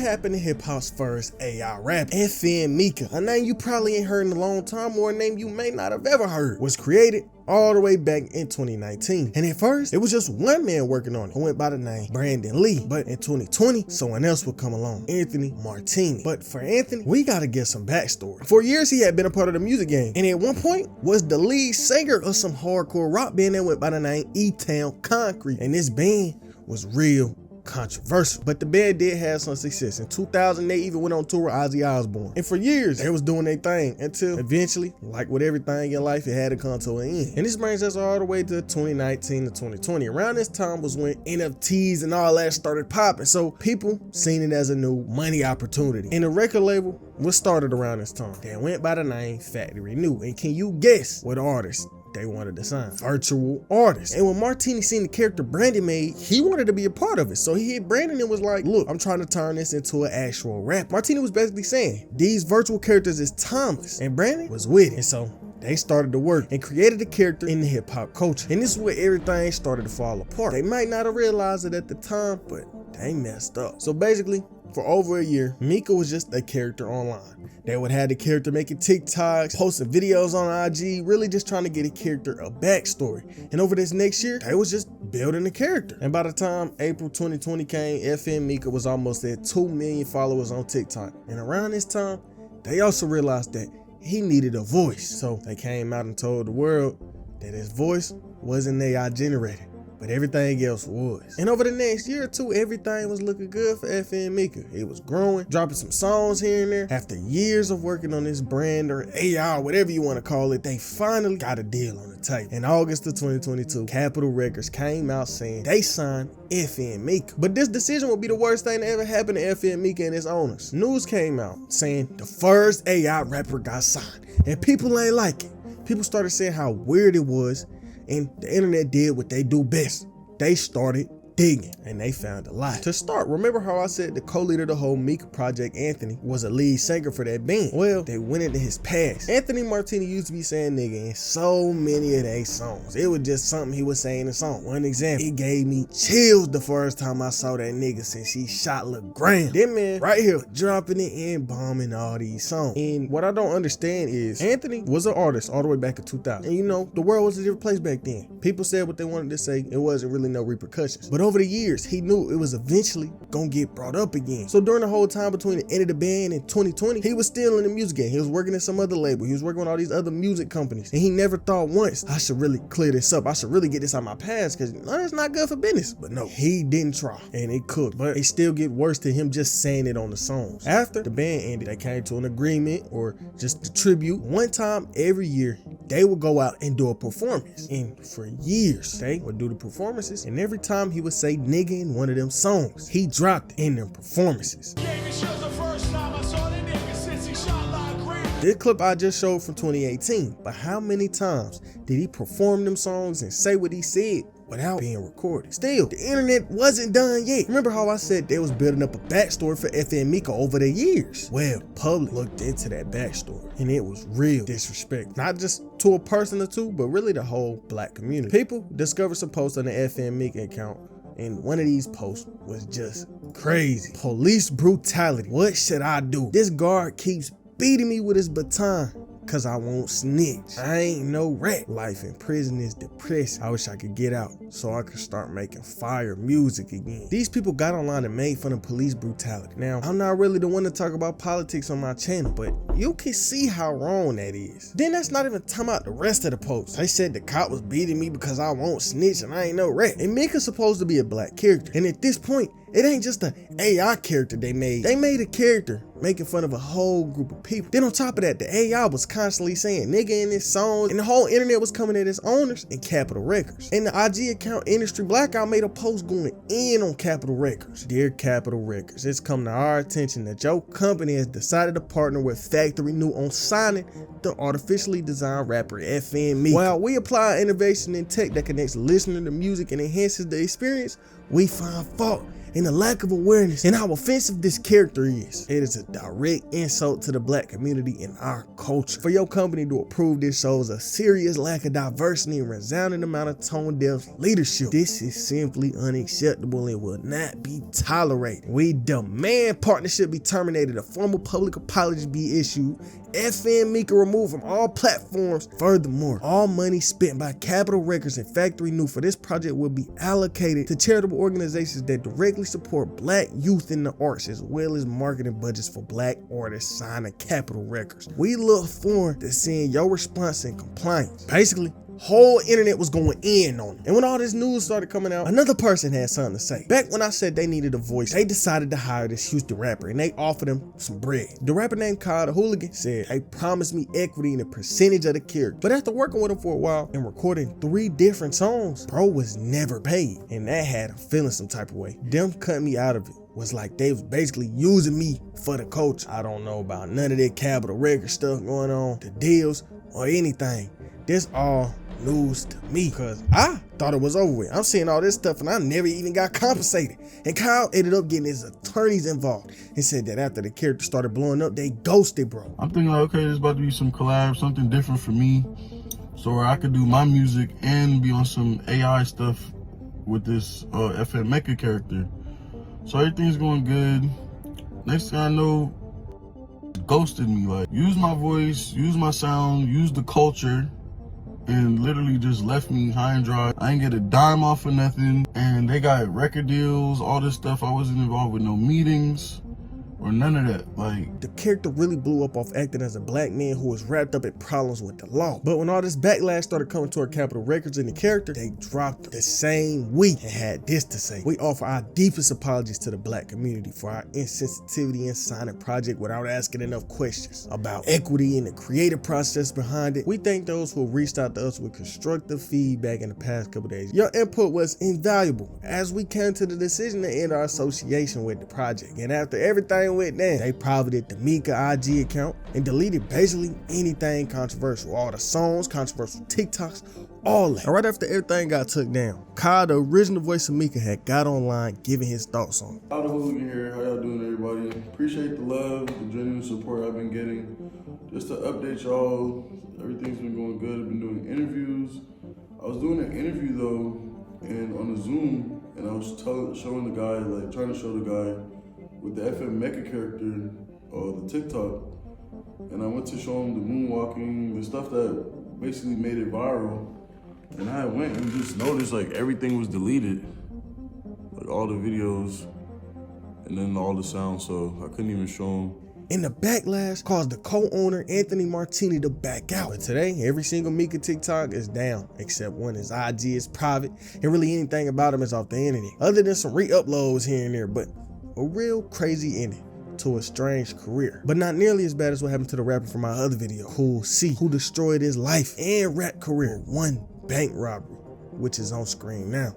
happened to hip hop's first AI rapper, FN Meka, a name you probably ain't heard in a long time, or a name you may not have ever heard, was created all the way back in 2019. And at first, it was just one man working on it who went by the name Brandon Lee. But in 2020, someone else would come along, Anthony Martini. But for Anthony, we gotta get some backstory. For years, he had been a part of the music game, and at one point was the lead singer of some hardcore rock band that went by the name E-Town Concrete. And this band was real controversial, but the band did have some success. In 2000, they even went on tour with Ozzy Osbourne, and for years they was doing their thing until eventually, like with everything in life, it had to come to an end. And this brings us all the way to 2019 to 2020. Around this time was when NFTs and all that started popping, so people seen it as a new money opportunity. And the record label was started around this time. They went by the name Factory New, and can you guess what artist they wanted to sign? Virtual artists. And when Martini seen the character Brandon made, he wanted to be a part of it. So he hit Brandon and was like, look, I'm trying to turn this into an actual rap. Martini was basically saying, these virtual characters is timeless. And Brandon was with it. And so they started to work and created a character in the hip hop culture. And this is where everything started to fall apart. They might not have realized it at the time, but they messed up. So basically, for over a year, Meka was just a character online. They would have the character making TikToks, posting videos on IG, really just trying to get a character a backstory. And over this next year, they was just building the character. And by the time April 2020 came, FN Meka was almost at 2 million followers on TikTok. And around this time, they also realized that he needed a voice. So they came out and told the world that his voice wasn't AI generated, but everything else was. And over the next year or two, everything was looking good for FN Meka. It was growing, dropping some songs here and there. After years of working on this brand or AI, whatever you want to call it, they finally got a deal on the table. In August of 2022, Capitol Records came out saying they signed FN Meka. But this decision would be the worst thing that ever happened to FN Meka and his owners. News came out saying the first AI rapper got signed, and people ain't like it. People started saying how weird it was, and the internet did what they do best. They started digging, and they found a lot. To start, remember how I said the co-leader of the whole Meka project, Anthony, was a lead singer for that band? Well, they went into his past. Anthony Martini used to be saying nigga in so many of their songs. It was just something he would say in the song. One example, it gave me chills the first time I saw that nigga since he shot Lil Graham. That man right here dropping it and bombing all these songs. And what I don't understand is Anthony was an artist all the way back in 2000. And you know, the world was a different place back then. People said what they wanted to say. It wasn't really no repercussions. But over the years, he knew it was eventually gonna get brought up again. So during the whole time between the end of the band and 2020, he was still in the music game. He was working at some other label. He was working with all these other music companies. And he never thought once, I should really clear this up. I should really get this out of my past, because it's not good for business. But no, he didn't try, and it could. But it still get worse than him just saying it on the songs. After the band ended, they came to an agreement, or just the tribute. One time every year, they would go out and do a performance. And for years, they would do the performances. And every time he would say nigga in one of them songs, he dropped it in them performances. This clip I just showed from 2018, but how many times did he perform them songs and say what he said without being recorded? Still, the internet wasn't done yet. Remember how I said they was building up a backstory for FN Meka over the years? Well, the public looked into that backstory, and it was real disrespect. Not just to a person or two, but really the whole black community. People discovered some posts on the FN Meka account, and one of these posts was just crazy. Police brutality. What should I do? This guard keeps beating me with his baton cause I won't snitch. I ain't no rat. Life in prison is depressing. I wish I could get out so I could start making fire music again. These people got online and made fun of police brutality. Now, I'm not really the one to talk about politics on my channel, but you can see how wrong that is. Then that's not even talking about the rest of the post. They said the cop was beating me because I won't snitch and I ain't no rat. And Meka's supposed to be a black character. And at this point, it ain't just an AI character they made. They made a character making fun of a whole group of people. Then on top of that, the AI was constantly saying nigga in this song, and the whole internet was coming at its owners and Capitol Records. And the IG account Industry Blackout made a post going in on Capitol Records. Dear Capitol Records, it's come to our attention that your company has decided to partner with Factory New on signing the artificially designed rapper FN Meka. While we apply innovation in tech that connects listener to music and enhances the experience, we find fault and the lack of awareness and how offensive this character is. It is a direct insult to the black community and our culture. For your company to approve this shows a serious lack of diversity and resounding amount of tone-deaf leadership. This is simply unacceptable and will not be tolerated. We demand partnership be terminated, a formal public apology be issued, FN Meka removed from all platforms. Furthermore, all money spent by Capitol Records and Factory New for this project will be allocated to charitable organizations that directly support black youth in the arts, as well as marketing budgets for black artists signed to Capitol Records. We look forward to seeing your response and compliance. Basically, whole internet was going in on it. And when all this news started coming out, another person had something to say. Back when I said they needed a voice, they decided to hire this Houston rapper and they offered him some bread. The rapper named Kyle the Hooligan said, "They promised me equity in a percentage of the character." But after working with him for a while and recording 3 different songs, bro was never paid. And that had him feeling some type of way. Them cut me out of it was like they was basically using me for the culture. I don't know about none of that Capitol Record stuff going on, the deals, or anything. This all news to me, because I thought it was over with. I'm seeing all this stuff and I never even got compensated. And Kyle ended up getting his attorneys involved and said that after the character started blowing up, they ghosted bro. I'm thinking like, okay, there's about to be some collab, something different for me, so where I could do my music and be on some AI stuff with this FN Meka character. So everything's going good. Next thing I know, ghosted me. Like, use my voice, use my sound, use the culture, and literally just left me high and dry. I ain't get a dime off of nothing. And they got record deals, all this stuff. I wasn't involved with no meetings or none of that. Like, the character really blew up off acting as a black man who was wrapped up in problems with the law. But when all this backlash started coming toward Capitol Records and the character, they dropped him the same week and had this to say: "We offer our deepest apologies to the black community for our insensitivity in signing a project without asking enough questions about equity and the creative process behind it. We thank those who have reached out to us with constructive feedback in the past couple days. Your input was invaluable as we came to the decision to end our association with the project." And after everything went down, they privated the Meka IG account and deleted basically anything controversial. All the songs, controversial TikToks, all that. And right after everything got took down, Kyle, the original voice of Meka, had got online giving his thoughts on it. Kyle the Hooligan here. How y'all doing, everybody? Appreciate the love, the genuine support I've been getting. Just to update y'all, everything's been going good. I've been doing interviews. I was doing an interview though, and on the Zoom, and I was showing the guy, like trying to show the guy with the FN Meka character, the TikTok, and I went to show him the moonwalking, the stuff that basically made it viral, and I went and just noticed like everything was deleted, like all the videos, and then all the sound, so I couldn't even show him. And the backlash caused the co-owner Anthony Martini to back out. But today, every single Meka TikTok is down, except one. His IG is private, and really anything about him is off the internet, other than some re-uploads here and there. But a real crazy ending to a strange career, but not nearly as bad as what happened to the rapper from my other video, Cool C, who destroyed his life and rap career, one bank robbery, which is on screen now.